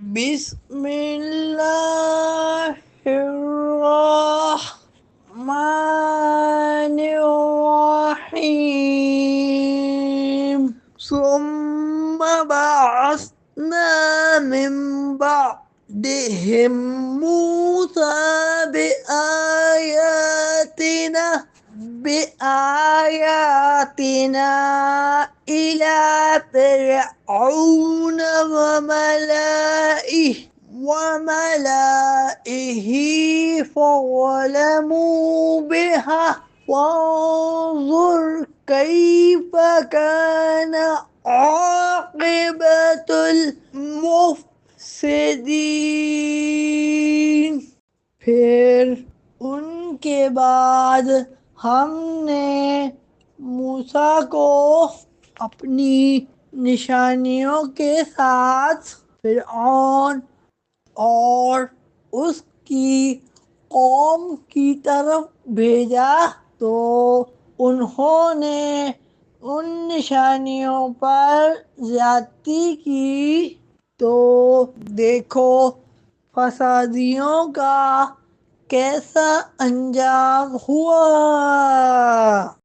बिस्मिल्लाहिर्रहमानिर्रहीम सुम्मा बअस्ना मिन बअदिहिम मूसा बिआयातिना इला फिरऔन وملئه فظلموا بها فانظر كيف كان عاقبة المفسدين। फिर उनके बाद हमने मूसा को अपनी निशानियों के साथ फिरऔन और उसकी कौम की तरफ भेजा, तो उन्होंने उन निशानियों पर ज्यादती की। तो देखो फसादियों का कैसा अंजाम हुआ।